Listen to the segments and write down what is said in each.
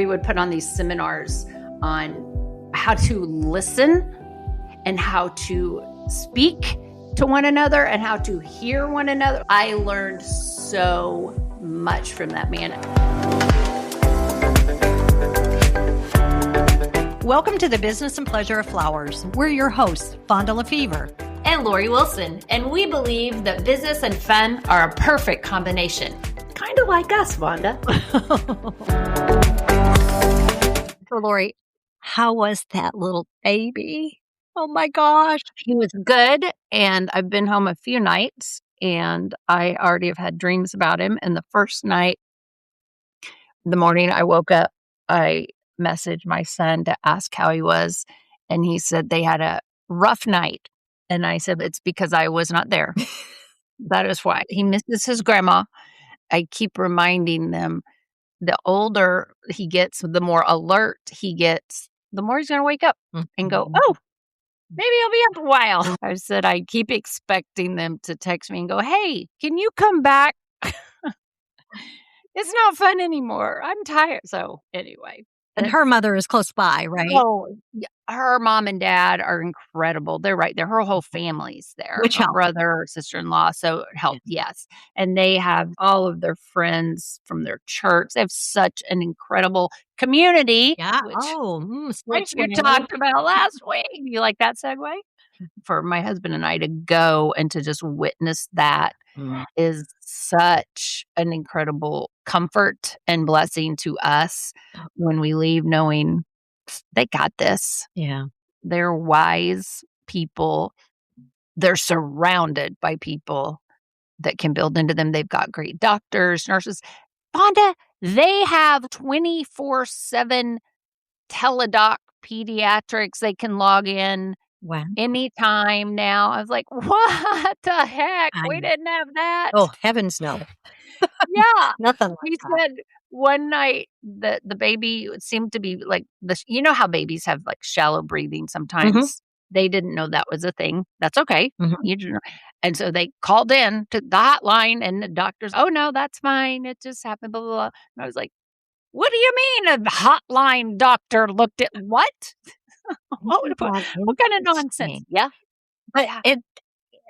we would put on these seminars on how to listen and how to speak to one another and how to hear one another. I learned so much from that man. Welcome to the Business and Pleasure of Flowers. We're your hosts, Vonda Lefevre and Lori Wilson, and we believe that business and fun are a perfect combination. Kind of like us, Vonda. So, Lori, how was that little baby? Oh my gosh. He was good, and I've been home a few nights, and I already have had dreams about him. And the first night, the morning I woke up, I messaged my son to ask how he was, and he said they had a rough night. And I said, it's because I was not there. That is why. He misses his grandma. I keep reminding them, the older he gets, the more alert he gets, the more he's going to wake up and go, oh, maybe I'll be up a while. I said, I keep expecting them to text me and go, hey, can you come back? It's not fun anymore. I'm tired. So anyway. And her mother is close by, right? Oh, yeah, her mom and dad are incredible. They're right there. Her whole family's there. Which her helped. brother, sister-in-law. So it helped, yes. And they have all of their friends from their church. They have such an incredible community. Yeah. Which you talked about last week. You like that segue? For my husband and I to go and to just witness that is such an incredible comfort and blessing to us when we leave, knowing they got this. Yeah. They're wise people. They're surrounded by people that can build into them. They've got great doctors, nurses. Vonda, they have 24/7 teledoc pediatrics. They can log in. Wow. Anytime now. I was like, what the heck? We didn't have that. Oh, heavens no. Yeah. Nothing like He that. said one night that the baby seemed to be like, you know how babies have like shallow breathing sometimes? They didn't know that was a thing. That's okay. You didn't know. And so they called in to the hotline and the doctors, oh no, that's fine. It just happened, blah, blah, blah. And I was like, what do you mean a hotline doctor looked at what? What kind of nonsense? Yeah. But it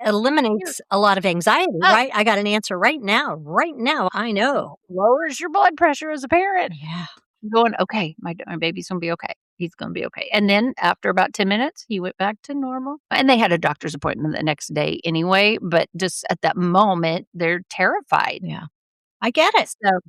eliminates a lot of anxiety, right? I got an answer right now. Right now, I know. Lowers your blood pressure as a parent. Yeah. Going, okay, my baby's going to be okay. He's going to be okay. And then after about 10 minutes, he went back to normal. And they had a doctor's appointment the next day anyway. But just at that moment, they're terrified. Yeah. I get it. So,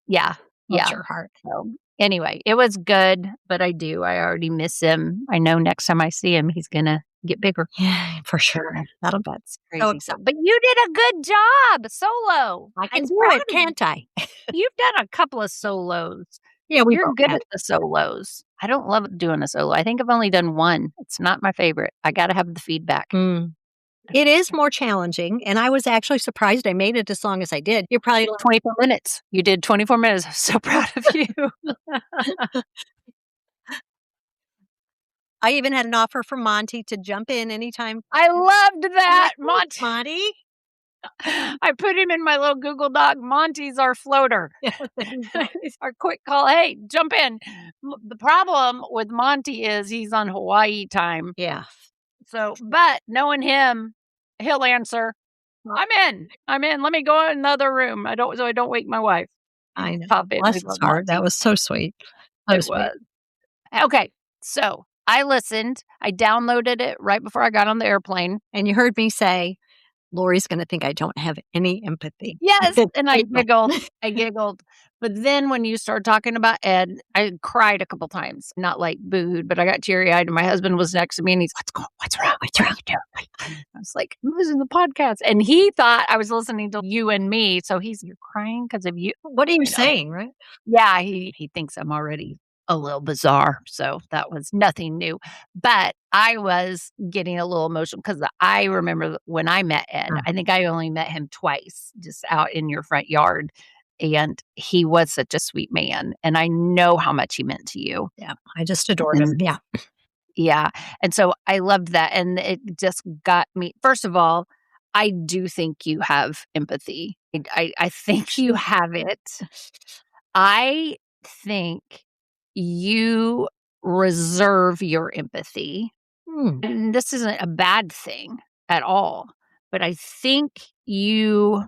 yeah. Bless your heart. So, anyway, it was good, but I already miss him. I know next time I see him, he's going to get bigger. Yeah, for sure. That's crazy. But you did a good job solo. I can do it, can't I? You've done a couple of solos. Yeah, you're good at the solos. I don't love doing a solo. I think I've only done one. It's not my favorite. I got to have the feedback. It is more challenging, and I was actually surprised I made it as long as I did. You're probably 24 minutes. You did 24 minutes. I'm so proud of you. I even had an offer from Monty to jump in anytime. I loved that, Monty. I put him in my little Google Doc. Monty's our floater. He's our quick call. Hey, jump in. The problem with Monty is he's on Hawaii time. Yeah. So, but knowing him, he'll answer. I'm in. Let me go in another room. So I don't wake my wife. I know. Bless his heart. That was so sweet. It was. Okay. So I listened. I downloaded it right before I got on the airplane. And you heard me say, Lori's going to think I don't have any empathy. Yes. And I giggled. But then when you start talking about Ed, I cried a couple times. Not like booed, but I got teary-eyed. And my husband was next to me and he's, what's wrong? What's wrong? I was like, I'm listening to the podcast. And he thought I was listening to you and me. So you're crying because of you. What are you saying, right? Yeah, he thinks I'm already a little bizarre. So that was nothing new. But I was getting a little emotional because I remember when I met Ed, I think I only met him twice, just out in your front yard. And he was such a sweet man. And I know how much he meant to you. Yeah, I just adored him. Yeah. Yeah. And so I loved that. And it just got me. First of all, I do think you have empathy. I think you have it. I think you reserve your empathy. Hmm. And this isn't a bad thing at all, but I think you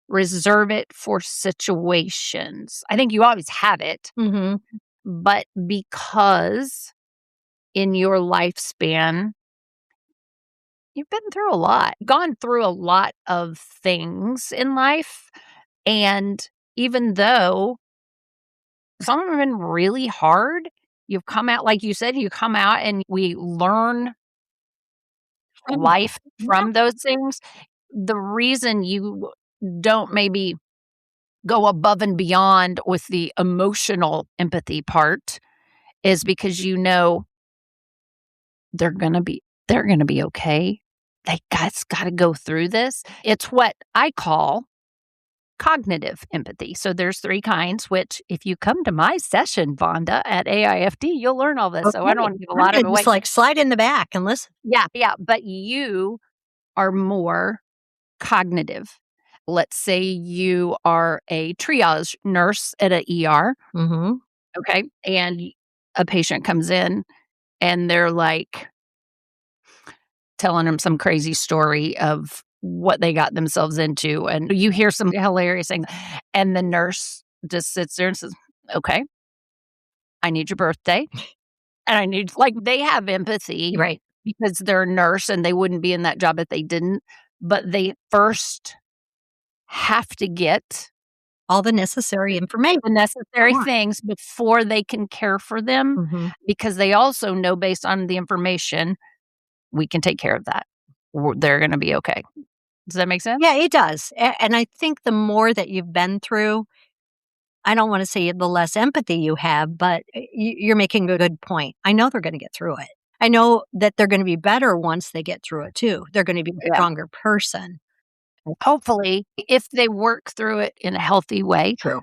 reserve it for situations. I think you always have it, Mhm. but because in your lifespan, you've been through a lot, gone through a lot of things in life, and even though some of them have been really hard, you've come out like you said, you come out and we learn From that. life Yeah. from those things. The reason you don't maybe go above and beyond with the emotional empathy part is because you know they're gonna be okay. They guys gotta go through this. It's what I call cognitive empathy. So there's 3 kinds, which if you come to my session, Vonda, at AIFD, you'll learn all this, so I don't Okay. wanna give a I'm lot of gonna it away. just, like, slide in the back and listen. Yeah, yeah, but you are more cognitive. Let's say you are a triage nurse at a ER, Mhm. okay, and a patient comes in and they're, like, telling them some crazy story of what they got themselves into, and you hear some hilarious things, and the nurse just sits there and says, "Okay, I need your birthday, and I need" like, they have empathy Right. because they're a nurse and they wouldn't be in that job if they didn't, but they first have to get All the necessary information. the necessary Sure. things before they can care for them, Mhm. because they also know based on the information, we can take care of that. They're gonna be okay. Does that make sense? Yeah, it does, and I think the more that you've been through, I don't wanna say the less empathy you have, but, you're making a good point. I know they're gonna get through it. I know that they're gonna be better once they get through it too. They're gonna be a Yeah. stronger person. Hopefully, if they work through it in a healthy way, True.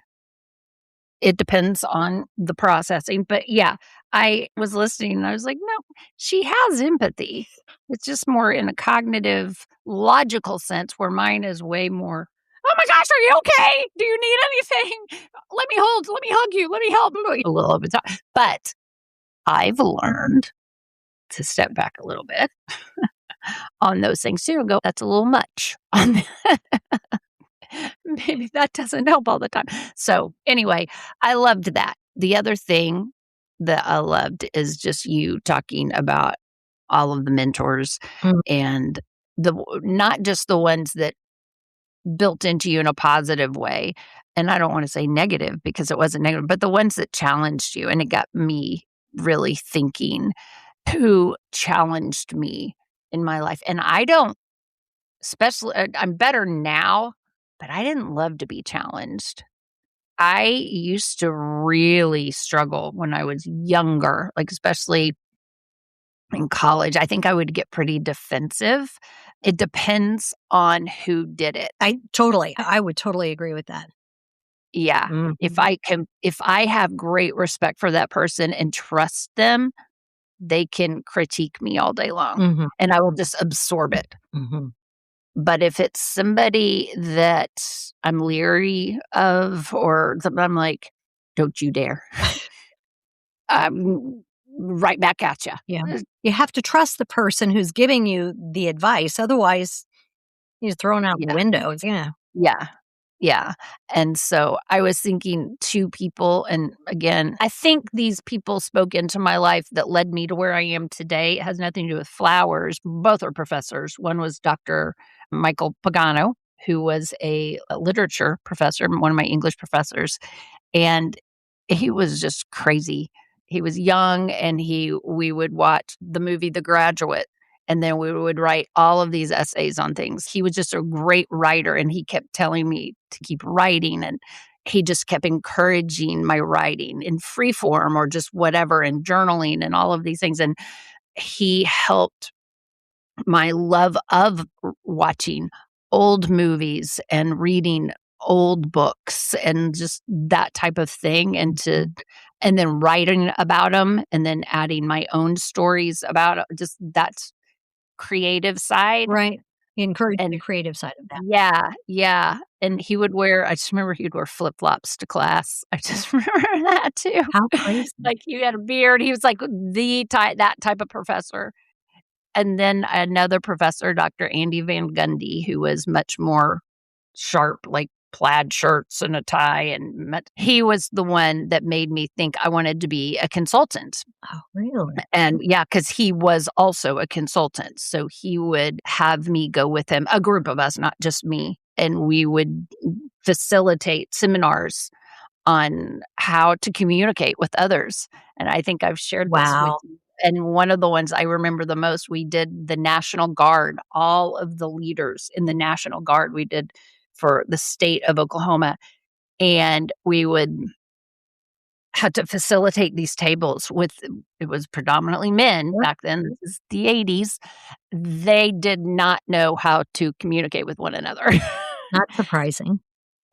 it depends on the processing, but yeah, I was listening and I was like, "No, she has empathy. It's just more in a cognitive, logical sense where mine is way more, 'Oh my gosh, are you okay? Do you need anything? Let me hug you, let me help.'" A little of the time, but I've learned to step back a little bit on those things too and go, "That's a little much on maybe that doesn't help all the time." So, anyway, I loved that. The other thing that I loved is just you talking about all of the mentors Mm. and not just the ones that built into you in a positive way, and I don't wanna say negative because it wasn't negative, but the ones that challenged you, and it got me really thinking, who challenged me in my life, and I don't especially I'm better now, but I didn't love to be challenged. I used to really struggle when I was younger, like, especially in college. I think I would get pretty defensive. It depends on who did it. I would totally agree with that. Yeah. Mhm. If I have great respect for that person and trust them, they can critique me all day long, Mhm. and I will just absorb it. Mhm. But if it's somebody that I'm leery of or something, I'm like, "Don't you dare." Right back at you. Yeah. You have to trust the person who's giving you the advice, otherwise, you're thrown out the Yeah, window. Yeah. yeah, yeah, and so I was thinking 2 people, and again, I think these people spoke into my life that led me to where I am today. It has nothing to do with flowers. Both are professors. One was Dr. Michael Pagano, who was a literature professor, one of my English professors, and he was just crazy. He was young and he we would watch the movie The Graduate, and then we would write all of these essays on things. He was just a great writer and he kept telling me to keep writing, and he just kept encouraging my writing in free form or just whatever, and journaling and all of these things, and he helped my love of watching old movies and reading old books and just that type of thing, Mhm. and then writing about them and then adding my own stories about it, just that creative side. Right. He encouraged the And creative side of that. yeah, yeah, and he would wear I just remember he would wear flip-flops to class. I just remember that too. How crazy. Like, he had a beard, he was like the type that type of professor. And then another professor, Dr. Andy Van Gundy, who was much more sharp, like plaid shirts and a tie, and he was the one that made me think I wanted to be a consultant. Oh, really? And yeah, because he was also a consultant. So he would have me go with him, a group of us, not just me. And we would facilitate seminars on how to communicate with others. And I think I've shared this with Wow. you. And one of the ones I remember the most, we did the National Guard, all of the leaders in the National Guard we did for the state of Oklahoma. And we would had to facilitate these tables with it was predominantly men Yep. back then. This is the '80s. They did not know how to communicate with one another. Not surprising.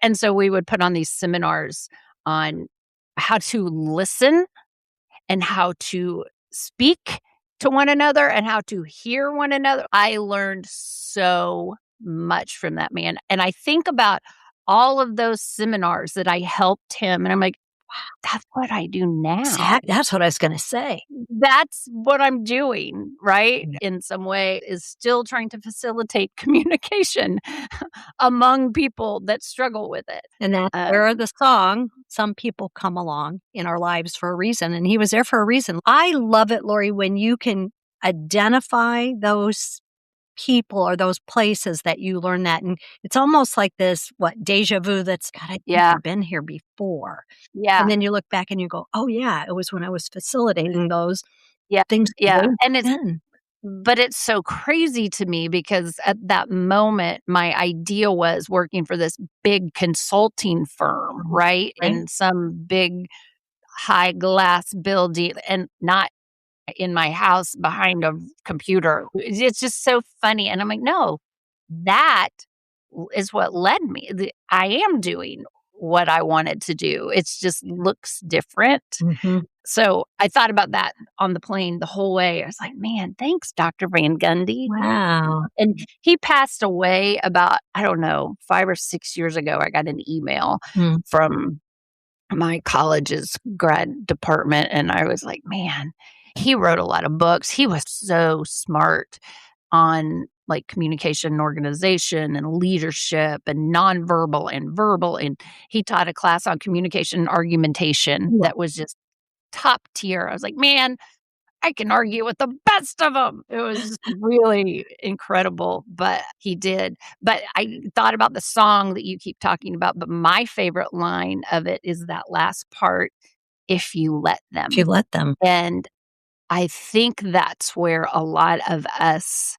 And so we would put on these seminars on how to listen and how to speak to one another and how to hear one another. I learned so much from that man. And I think about all of those seminars that I helped him, and I'm like, that's what I do now. That's what I was gonna say. That's what I'm doing, right? Yeah. In some way, is still trying to facilitate communication among people that struggle with it. And that's Uh, where the song, "Some People Come Along in Our Lives for a Reason," and he was there for a reason. I love it, Lori, when you can identify those people or those places that you learn that, and it's almost like this, what, déjà vu that's, "God, I think yeah, I've been here before." And yeah, then you look back and you go, "Oh, yeah, it was when I was facilitating those yeah, things yeah, way and it's then." but it's so crazy to me because at that moment, my idea was working for this big consulting firm, Mhm. right? Right? In some big high glass building and not in my house behind a computer. It's just so funny, and I'm like, "No, that is what led me. I am doing what I wanted to do. It's just looks different." Mhm. So, I thought about that on the plane the whole way. I was like, "Man, thanks, Doctor Van Gundy." Wow. And he passed away about, I don't know, 5 or 6 years ago. I got an email Mm. from my college's grad department, and I was like, "Man, he wrote a lot of books." He was so smart on, like, communication and organization and leadership and nonverbal and verbal, and he taught a class on communication and argumentation Yeah. that was just top tier. I was like, "Man, I can argue with the best of them." It was just really incredible, but he did. But I thought about the song that you keep talking about, but my favorite line of it is that last part, "If you let If you them." let them. And I think that's where a lot of us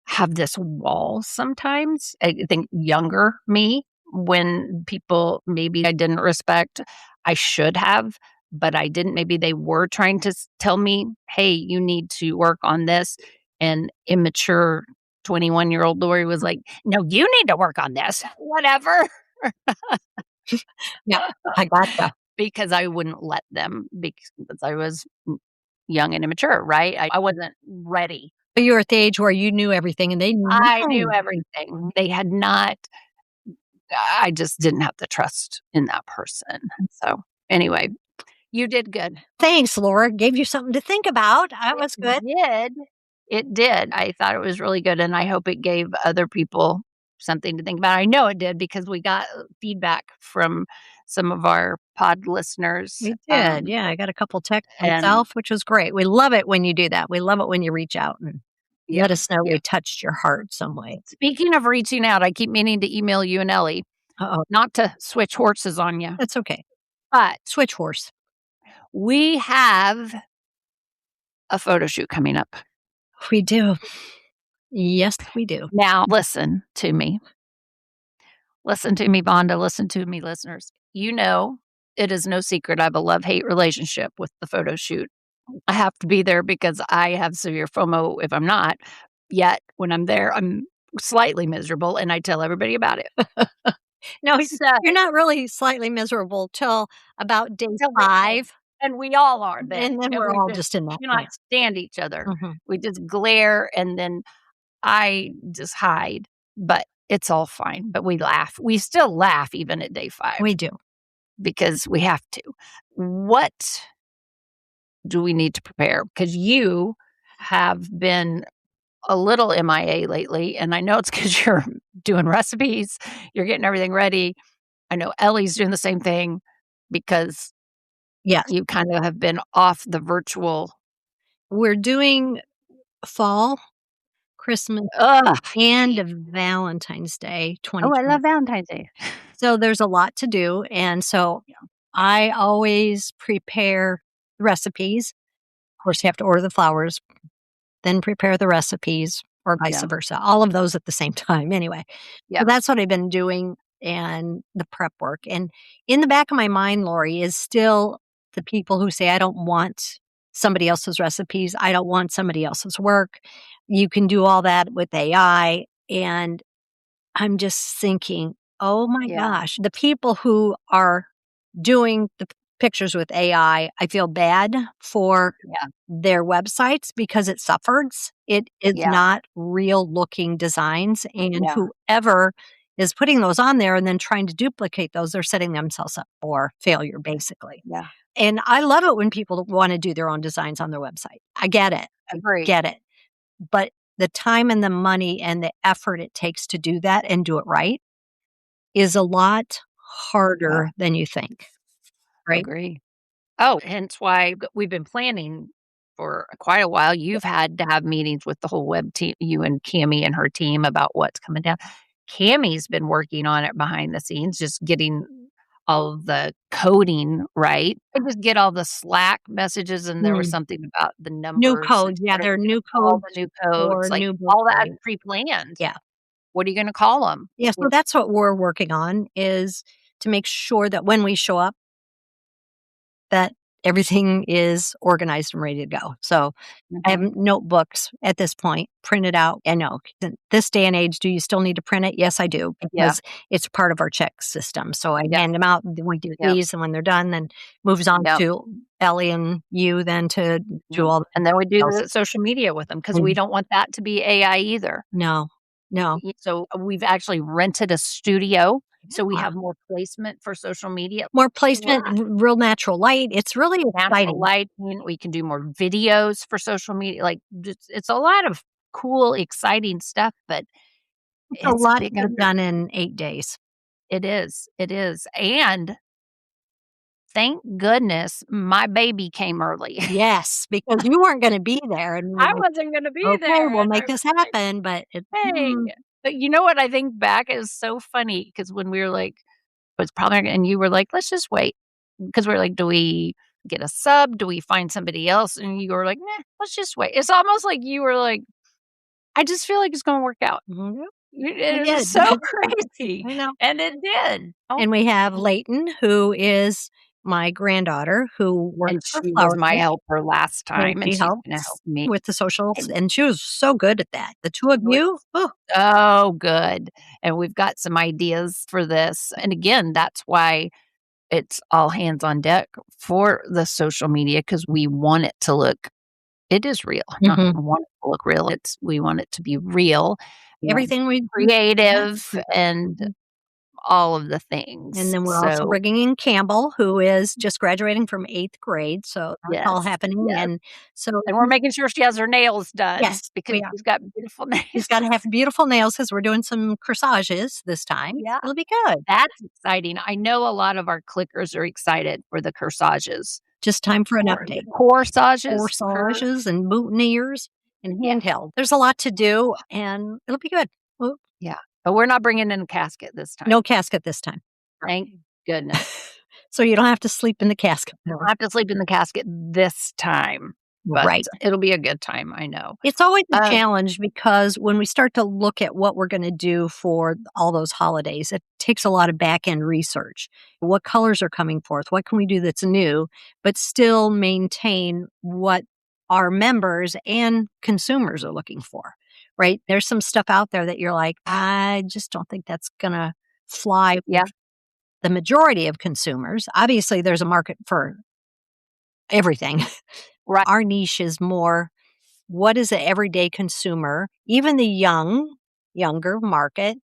have this wall sometimes. I think younger me, when people maybe I didn't respect, I should have, but I didn't. Maybe they were trying to tell me, hey, you need to work on this. And immature 21-year-old Lori was like, no, you need to work on this, whatever, Yeah, I gotcha. because I wouldn't let them because I was young and immature, right? I wasn't ready. But you were at the age where you knew everything and they knew I knew nothing. everything. They had not I just didn't have the trust in that person. So, anyway, you did good. Thanks, Laura. Gave you something to think about. That It was good. did. It did. I thought it was really good, and I hope it gave other people something to think about. I know it did because we got feedback from some of our pod listeners, We did. Yeah, I got a couple texts and myself, which was great. We love it when you do that. We love it when you reach out and yeah, let us know yeah. we touched your heart some way. Speaking of reaching out, I keep meaning to email you and Ellie, Uh-oh, not to switch horses on you, that's okay. but Switch horse. we have a photo shoot coming up. We do. Yes, we do. Now, listen to me. Listen to me, Vonda. Listen to me, listeners. You know, it is no secret I have a love hate relationship with the photo shoot. I have to be there because I have severe FOMO if I'm not. Yet, when I'm there, I'm slightly miserable and I tell everybody about it. No, So, you're not really slightly miserable till about day till the end. 5, And we all are then. and then And we're we all just just in that cannot camp. stand each other. Mhm. We just glare and then I just hide, but it's all fine, but we laugh. We still laugh even at day 5 We do. because we have to. What do we need to prepare? Because you have been a little MIA lately, and I know it's because 'cause you're doing recipes, you're getting everything ready. I know Ellie's doing the same thing because Yes. you kinda have been off the virtual. We're doing fall, Christmas, Ugh, and Valentine's Day oh, I 2020. love Valentine's Day. So there's a lot to do, and so Yeah, I always prepare recipes. Of course, you have to order the flowers, then prepare the recipes or vice yeah, versa, all of those at the same time anyway. So yeah, that's what I've been doing and the prep work, and in the back of my mind, Lori, is still the people who say, "I don't want somebody else's recipes. I don't want somebody else's work. You can do all that with AI," and I'm just thinking, "Oh my yeah, gosh." The people who are doing the pictures with AI, I feel bad for yeah, their websites because it suffers. It is yeah, not real looking designs, and yeah, whoever is putting those on there and then trying to duplicate those, they're setting themselves up for failure, basically. yeah, And I love it when people wanna do their own designs on their website. I get it. I agree. get it. But the time and the money and the effort it takes to do that and do it right is a lot Yeah, harder than you think, right? agree. Oh, hence why we've been planning for quite a while. You've had to have meetings with the whole web team, you and Cami and her team about what's coming down. Cami's been working on it behind the scenes, just getting all of the coding right. I just get all the Slack messages, and there was Mm. something about the New numbers and codes, yeah, what are there are we gonna new call codes the new codes, for like, new book all that sites. pre-planned. Yeah. What are you gonna call them? Yeah, so that's what we're working on is to make sure that when we show up, that everything is organized and ready to go. So I have Mhm. notebooks at this point printed out. I know in this day and age, do you still need to print it? Yes, I do, Yeah, because it's part of our check system. So I yeah, hand them out, and then we do yeah, these, and when they're done, then moves on yep. to Ellie and you then to do Mhm. all the And then we do details. the social media with them because we Mm. don't want that to be AI either. No, no. So we've actually rented a studio, so we Yeah. have more placement for social media. More We're placement, real natural light. It's really natural exciting. lighting, we can do more videos for social media, like, just it's a lot of cool, exciting stuff, but It's a it's a lot to big get done in 8 days. it is, and thank goodness my baby came early. Yes, because you weren't gonna be there, and we're I like, wasn't gonna be "Okay, there, we'll and I make was this like, happen," but it "Hey." But you know what I think back is so funny because when we were like, "It's probably," and you were like, "Let's just wait," because we are like, "Do we get a sub? Do we find somebody else?" And you were like, "Nah, let's just wait." It's almost like you were like, "I just feel like it's gonna work out." Mhm, we It was did. so crazy, I know. and it did. Oh, And we have Layton, who is my granddaughter, who and works for she was Flower my Shop, helper last and time, and she she's gonna help helps me. with the socials, And and she was so good at that. The 2 of she was you, oh, so good, and we've got some ideas for this, and again, that's why it's all hands on deck for the social media because we want it to look, it is real, not mhm. want it to look real, it's we want it to be real and Everything we do, yeah. creative and Mhm. all of the And things. then we're also So, bringing in Campbell, who is just graduating from 8th grade, so that's all yes, happening, yes, and so and we're making sure she has her nails done yes, because we are. she's got beautiful nails. She's gotta have beautiful nails because 'cause we're doing some corsages this time. Yeah, It'll be good. that's exciting. I know a lot of our clickers are excited for the corsages, Just time for an or the update. corsages, Corsages and boutonnieres and yeah, handheld. There's a lot to do, and it'll be good. Well, yeah, but we're not bringing in a casket this time. no casket this time. Thank goodness. So you don't have to sleep in the casket I more. have to sleep in the casket this time, but Right. it'll be a good time, I know. It's always a Uh, challenge because when we start to look at what we're gonna do for all those holidays, it takes a lot of back end research. What colors are coming forth? What can we do that's new, but still maintain what our members and consumers are looking for, right? There's some stuff out there that you're like, I just don't think that's gonna fly with yeah, the majority of consumers. Obviously, there's a market for everything. right, Our niche is more what is the everyday consumer, even the younger market.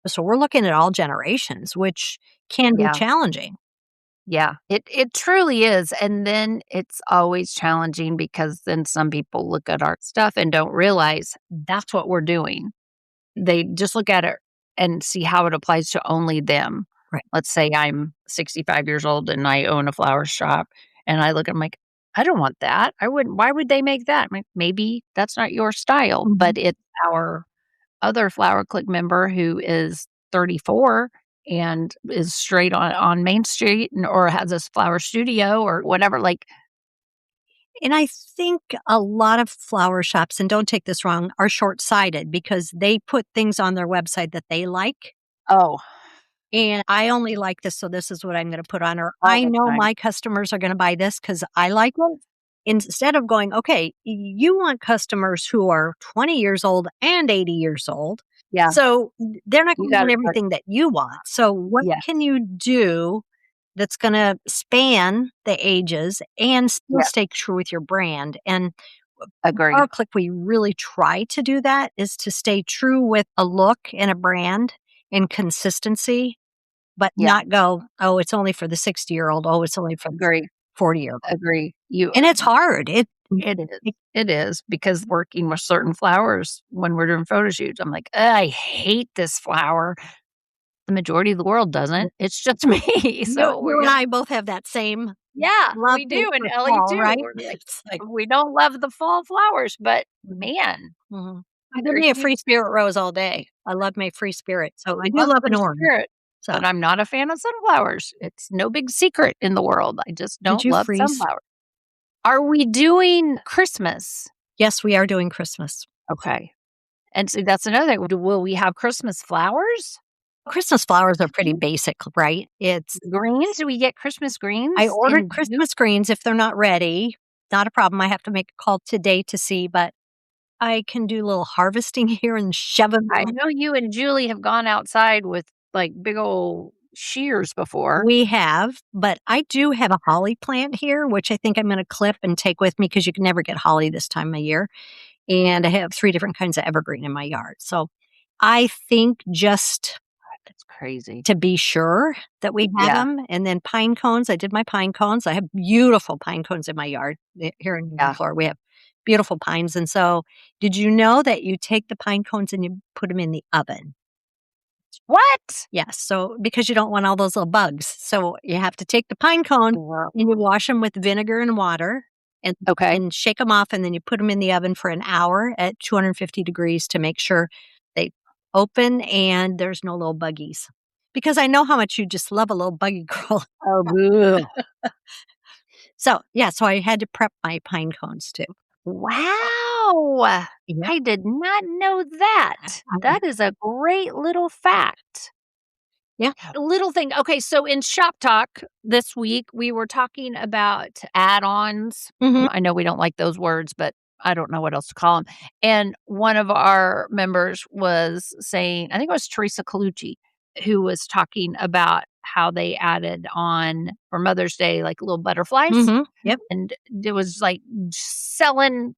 So we're looking at all generations, which can be Yeah. challenging. Yeah. It truly is, and then it's always challenging because then some people look at our stuff and don't realize that's what we're doing. They just look at it and see how it applies to only them. Right. Let's say I'm 65 years old and I own a flower shop, and I look at 'em like, "I don't want that. I wouldn't why would they make that?" I'm like, "Maybe that's not your style, Mhm. but it's our other Flower Clique member who is 34 and is straight on Main Street or has this flower studio or whatever, like, And I think a lot of flower shops, and don't take this wrong, are short-sighted because they put things on their website that they like, oh, and I only like this, so this is what I'm gonna put on, or all I the know time. my customers are gonna buy this because I like it. Instead of going, "Okay, you want customers who are 20 years old and 80 years old, Yeah, so they're not you gonna want gotta start. everything that you want. So what can Yes, you do that's gonna span the ages and still yes, stay true with your brand?" And agree. our clique, we really try to do that, is to stay true with a look and a brand and consistency, but Yeah, not go, "Oh, it's only for the 60-year-old. Oh, it's only for the agree, 40-year-old." agree. You And it's hard. it is. It It is because working with certain flowers when we're doing photo shoots, I'm like, "Ugh, I hate this flower." The majority of the world doesn't. It's just me, you so we're you and gonna I both have that same yeah, love we hate do, and for Ellie fall, too. right? We're like, It's like, we don't love the fall flowers, but mhm, man, mhm. Give they're me a huge. free spirit rose all day. I love my free spirit, so I do Love love an free orange. spirit, So, but I'm not a fan of sunflowers. It's no big secret in the world. I just did don't you love freeze? sunflowers. Are we doing Christmas? Yes, we are doing Christmas. Okay, and see, that's another thing. Will we have Christmas flowers? Christmas flowers are pretty basic, right? It's Greens? Do we get Christmas I greens ordered in June? Christmas greens if they're not ready, not a problem. I have to make a call today to see, but I can do a little harvesting here and shove them. I know you and Julie have gone outside with, like, big old shears before. We have, but I do have a holly plant here, which I think I'm gonna clip and take with me because you can never get holly this time of year, and I have 3 different kinds of evergreen in my yard. So, I think just That's crazy. to be sure that we have Yeah, them, and then pine cones, I did my pine cones. I have beautiful pine cones in my yard. Here in yeah. Florida, we have beautiful pines, and so did you know that you take the pine cones and you put them in the oven? What? Yes, so because you don't want all those little bugs. So you have to take the pine cones Well, and you wash them with vinegar and water and okay. shake them off, and then you put them in the oven for an hour at 250 degrees to make sure they open and there's no little buggies. Because I know how much you just love a little buggy crawl. Oh, boo. So, yeah, so I had to prep my pine cones too. Wow! Yep. I did not know that. That is a great little fact. Yeah. Little thing. Okay, so in shop talk this week, we were talking about add-ons. Mhm. I know we don't like those words, but I don't know what else to call them. And one of our members was saying, I think it was Teresa Colucci, who was talking about how they added on for Mother's Day, like little butterflies. Mhm. Yep. And it was like selling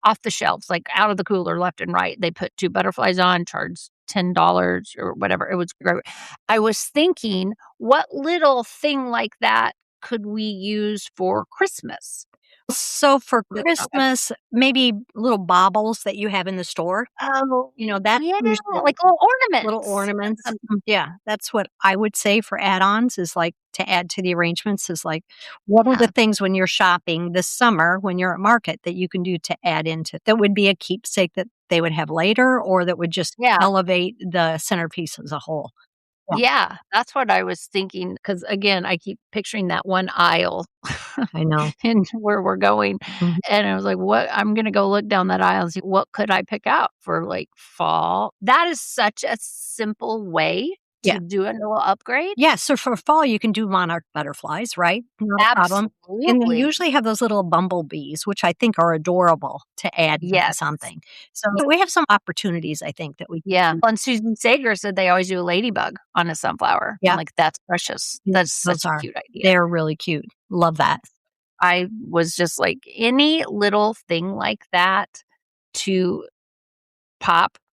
off the shelves, like out of the cooler left and right. They put 2 butterflies on, charged $10 or whatever. It was great. I was thinking, what little thing like that could we use for Christmas? So for That Christmas, maybe little baubles that you have in the store. oh, You know, that's yeah, usually like little little ornaments. ornaments. Yeah, that's what I would say for add-ons is, like, to add to the arrangements is, like, what are the Yeah, things when you're shopping this summer, when you're at market that you can do to add into that would be a keepsake that they would have later or that would just yeah. elevate the centerpiece as a whole. Yeah, Yeah, that's what I was thinking. Because again, I keep picturing that one aisle I know. and where we're going, Mhm. and I was like, "What I'm gonna go look down that aisle and see what could I pick out for, like, fall?" That is such a simple way Yeah. to do a little upgrade. Yeah, so for fall, you can do monarch butterflies, right? Not a problem. And they Absolutely. usually have those little bumblebees, which I think are adorable to add into Yes. something. So we have some opportunities, I think, that we Yeah. can. Well, and Susan Sager said they always do a ladybug on a sunflower. I'm Yeah, like, "That's precious. yeah, That's those such a are. cute idea." They're really cute. Love that. I was just like, any little thing like that to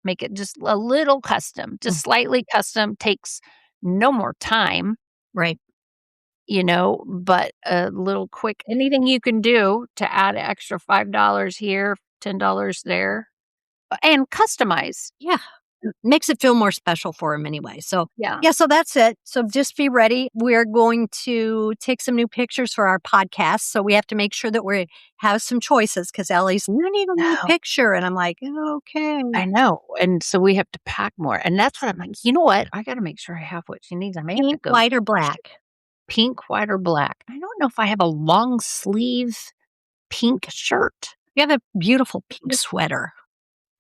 make it just a little custom, just slightly custom, takes no more time, Right. but a little quick anything you can do to add an extra $5 here, $10 there, and customize. Yeah. Makes it feel more special for him anyway. So, Yeah. yeah, so that's it. So just be ready. We're going to take some new pictures for our podcast. So we have to make sure that we have some choices because Ellie's, you need a new No. picture. And I'm like, okay. I know, and so we have to pack more, and that's what I'm like, you know what? I gotta make sure I have what she needs. I may have to Pink, go white, or black? pink, white, or black. I don't know if I have a long sleeve pink shirt. You have a beautiful pink sweater.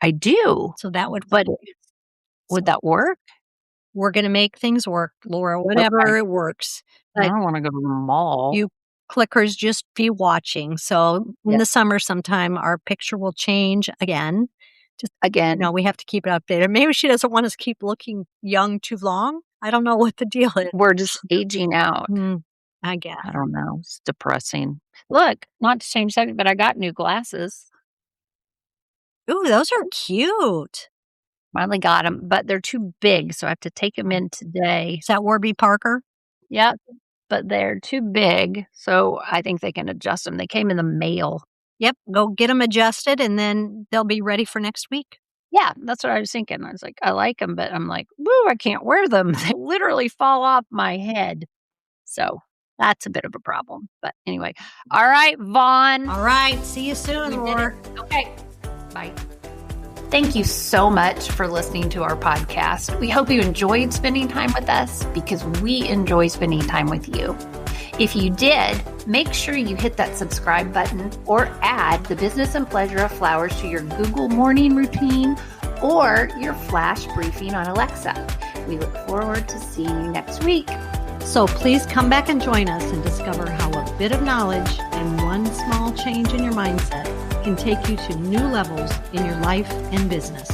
I do, So that would but work. would that work? We're going to make things work, Laura, whatever Okay. it works. I But don't wanna go to the mall. you clickers just be watching. So in Yeah. the summer sometime, our picture will change again. Just, Again, we have to keep it updated. Maybe she doesn't want us to keep looking young too long. I don't know what the deal is. we're just aging out. I guess. I don't know, it's depressing. Look, not to change subject, but I got new glasses. Ooh, those are cute. Finally got them, but they're too big, so I have to take them in today. Is that Warby Parker? Yep, but they're too big, so I think they can adjust them. They came in the mail. Yep. Go get them adjusted and then they'll be ready for next week. Yeah, that's what I was thinking. I was like, I like them, but I'm like, "Woo, I can't wear them." They literally fall off my head. So, that's a bit of a problem, but anyway. All right, Vaughn. All right. See you soon, We did Laura. it. Okay, bye. Thank you so much for listening to our podcast. We hope you enjoyed spending time with us because we enjoy spending time with you. If you did, make sure you hit that subscribe button or add the business and pleasure of flowers to your Google morning routine or your flash briefing on Alexa. We look forward to seeing you next week. So please come back and join us and discover how a bit of knowledge and one small change in your mindset can take you to new levels in your life and business.